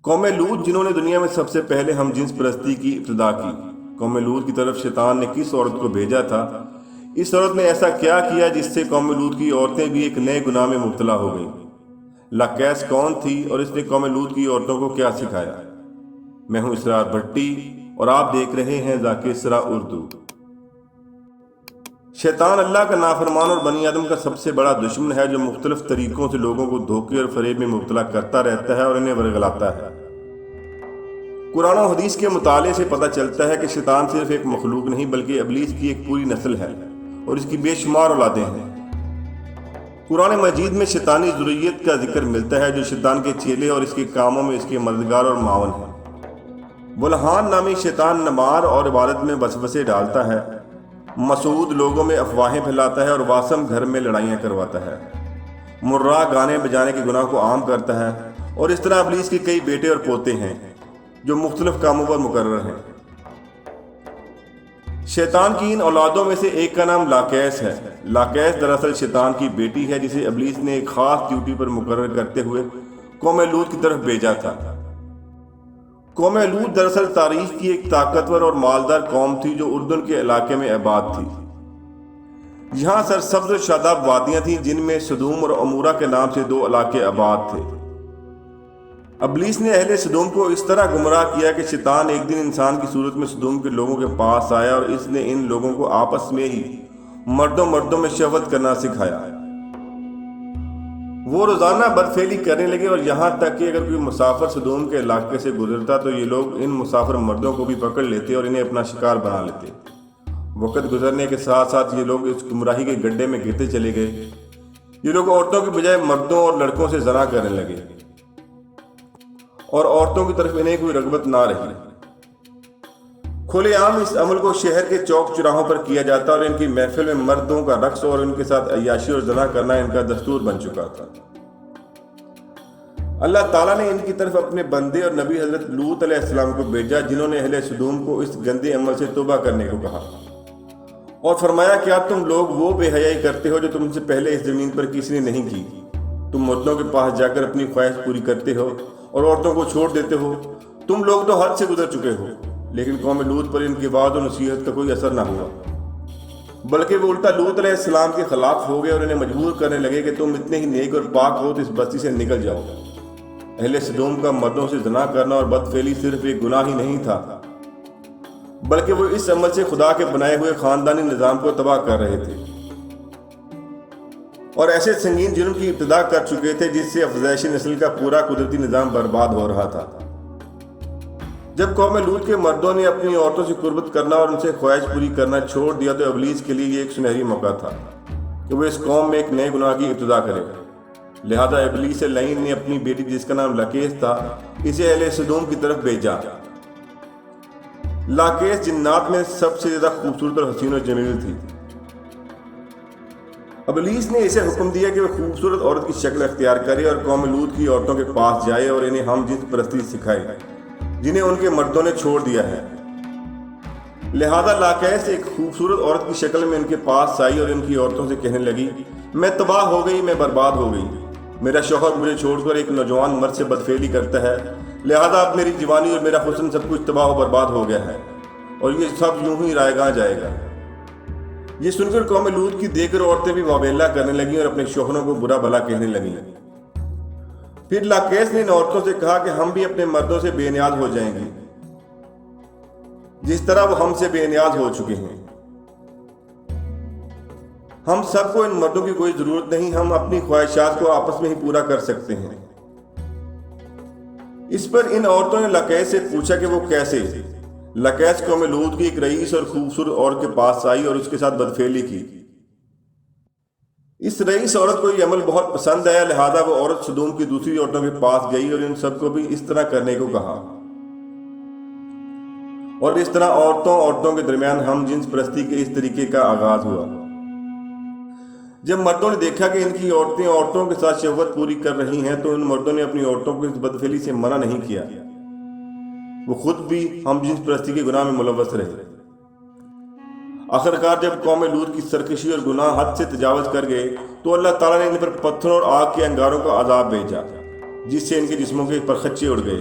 قوم لوط جنہوں نے دنیا میں سب سے پہلے ہم جنس پرستی کی ابتدا کی، قوم لوط کی طرف شیطان نے کس عورت کو بھیجا تھا؟ اس عورت نے ایسا کیا کیا جس سے قوم لوط کی عورتیں بھی ایک نئے گناہ میں مبتلا ہو گئیں؟ لاکیس کون تھی اور اس نے قوم لوط کی عورتوں کو کیا سکھایا؟ میں ہوں اسرار بھٹی اور آپ دیکھ رہے ہیں ذاکر اسرا اردو۔ شیطان اللہ کا نافرمان اور بنی آدم کا سب سے بڑا دشمن ہے جو مختلف طریقوں سے لوگوں کو دھوکے اور فریب میں مبتلا کرتا رہتا ہے اور انہیں ورگلاتا ہے۔ قرآن و حدیث کے مطالعے سے پتہ چلتا ہے کہ شیطان صرف ایک مخلوق نہیں بلکہ ابلیس کی ایک پوری نسل ہے اور اس کی بے شمار اولادیں ہیں۔ قرآن مجید میں شیطانی ذریت کا ذکر ملتا ہے جو شیطان کے چیلے اور اس کے کاموں میں اس کے مددگار اور معاون ہیں۔ بلحان نامی شیطان نمار اور عبادت میں وسوسے ڈالتا ہے، مسعود لوگوں میں افواہیں پھیلاتا ہے اور واسم گھر میں لڑائیاں کرواتا ہے، مرہ گانے بجانے کے گناہ کو عام کرتا ہے، اور اس طرح ابلیس کے کئی بیٹے اور پوتے ہیں جو مختلف کاموں پر مقرر ہیں۔ شیطان کی ان اولادوں میں سے ایک کا نام لاکیس ہے۔ لاکیس دراصل شیطان کی بیٹی ہے جسے ابلیس نے ایک خاص ڈیوٹی پر مقرر کرتے ہوئے قوم لوط کی طرف بھیجا تھا۔ قوم لوط دراصل تاریخ کی ایک طاقتور اور مالدار قوم تھی جو اردن کے علاقے میں آباد تھی۔ یہاں سرسبز و شاداب وادیاں تھیں جن میں سدوم اور عمورہ کے نام سے دو علاقے آباد تھے۔ ابلیس نے اہل سدوم کو اس طرح گمراہ کیا کہ شیطان ایک دن انسان کی صورت میں سدوم کے لوگوں کے پاس آیا اور اس نے ان لوگوں کو آپس میں ہی مردوں میں شہوت کرنا سکھایا۔ وہ روزانہ بدفعلی کرنے لگے اور یہاں تک کہ اگر کوئی مسافر سدوم کے علاقے سے گزرتا تو یہ لوگ ان مسافر مردوں کو بھی پکڑ لیتے اور انہیں اپنا شکار بنا لیتے۔ وقت گزرنے کے ساتھ ساتھ یہ لوگ اس گمراہی کے گڈھے میں گرتے چلے گئے۔ یہ لوگ عورتوں کے بجائے مردوں اور لڑکوں سے زنا کرنے لگے اور عورتوں کی طرف انہیں کوئی رغبت نہ رہی۔ کھلے عام اس عمل کو شہر کے چوک چراہوں پر کیا جاتا اور ان کی محفل میں مردوں کا رقص اور ان کے ساتھ عیاشی اور زنا کرنا ان کا دستور بن چکا تھا۔ اللہ تعالیٰ نے ان کی طرف اپنے بندے اور نبی حضرت لوط علیہ السلام کو بھیجا جنہوں نے اہل سدوم کو اس گندے عمل سے توبہ کرنے کو کہا اور فرمایا کیا تم لوگ وہ بے حیائی کرتے ہو جو تم سے پہلے اس زمین پر کسی نے نہیں کی؟ تم مردوں کے پاس جا کر اپنی خواہش پوری کرتے ہو اور عورتوں کو چھوڑ دیتے ہو۔ تم لوگ تو حد سے گزر چکے ہو۔ لیکن قوم لوط پر ان کی وعظ و نصیحت کا کوئی اثر نہ ہوا، بلکہ وہ الٹا لوط علیہ السلام کے خلاف ہو گئے اور انہیں مجبور کرنے لگے کہ تم اتنے ہی نیک اور پاک ہو تو اس بستی سے نکل جاؤ۔ اہل سدوم کا مردوں سے زنا کرنا اور بدفعلی صرف ایک گناہ ہی نہیں تھا بلکہ وہ اس عمل سے خدا کے بنائے ہوئے خاندانی نظام کو تباہ کر رہے تھے اور ایسے سنگین جرم کی ابتدا کر چکے تھے جس سے افزائش نسل کا پورا قدرتی نظام برباد ہو رہا تھا۔ جب قوم لوط کے مردوں نے اپنی عورتوں سے قربت کرنا اور ان سے خواہش پوری کرنا چھوڑ دیا تو ابلیس کے لیے یہ ایک سنہری موقع تھا کہ وہ اس قوم میں ایک نئے گناہ کی ابتدا کرے۔ لہذا ابلیس لعین نے اپنی بیٹی جس کا نام لاکیس تھا اسے اہل سدوم کی طرف بھیجا۔ لاکیس جنات میں سب سے زیادہ خوبصورت اور حسین و جمیل تھی۔ ابلیس نے اسے حکم دیا کہ وہ خوبصورت عورت کی شکل اختیار کرے اور قوم لوط کی عورتوں کے پاس جائے اور انہیں ہم جنس پرستی سکھائے جنہیں ان کے مردوں نے چھوڑ دیا ہے۔ لہذا لاکیس ایک خوبصورت عورت کی شکل میں ان کے پاس آئی اور ان کی عورتوں سے کہنے لگی، میں تباہ ہو گئی، میں برباد ہو گئی۔ میرا شوہر مجھے چھوڑ کر ایک نوجوان مرد سے بدفعلی کرتا ہے، لہذا اب میری جوانی اور میرا حسن سب کچھ تباہ و برباد ہو گیا ہے اور یہ سب یوں ہی رائے گاں جائے گا۔ یہ سن کر قوم لوط کی دیگر عورتیں بھی واویلا کرنے لگیں اور اپنے شوہروں کو برا بھلا کہنے لگیں۔ پھر لاکیس نے ان عورتوں سے کہا کہ ہم بھی اپنے مردوں سے بے نیاز ہو جائیں گے جس طرح وہ ہم سے بے نیاز ہو چکے ہیں۔ ہم سب کو ان مردوں کی کوئی ضرورت نہیں، ہم اپنی خواہشات کو آپس میں ہی پورا کر سکتے ہیں۔ اس پر ان عورتوں نے لاکیس سے پوچھا کہ وہ کیسے؟ لاکیس قوم لوط کی ایک رئیس اور خوبصورت عورت کے پاس آئی اور اس کے ساتھ بدفعلی کی۔ اس رئیس عورت کو یہ عمل بہت پسند آیا، لہذا وہ عورت سدوم کی دوسری عورتوں کے پاس گئی اور ان سب کو بھی اس طرح کرنے کو کہا اور اس طرح عورتوں کے درمیان ہم جنس پرستی کے اس طریقے کا آغاز ہوا۔ جب مردوں نے دیکھا کہ ان کی عورتیں عورتوں کے ساتھ شہوت پوری کر رہی ہیں تو ان مردوں نے اپنی عورتوں کو اس بدفعلی سے منع نہیں کیا، وہ خود بھی ہم جنس پرستی کے گناہ میں ملوث رہے۔ آخرکار جب قوم لوط کی سرکشی اور گناہ حد سے تجاوز کر گئے تو اللہ تعالیٰ نے ان پر پتھروں اور آگ کے انگاروں کا عذاب بھیجا جس سے ان کے جسموں کے پرخچے اڑ گئے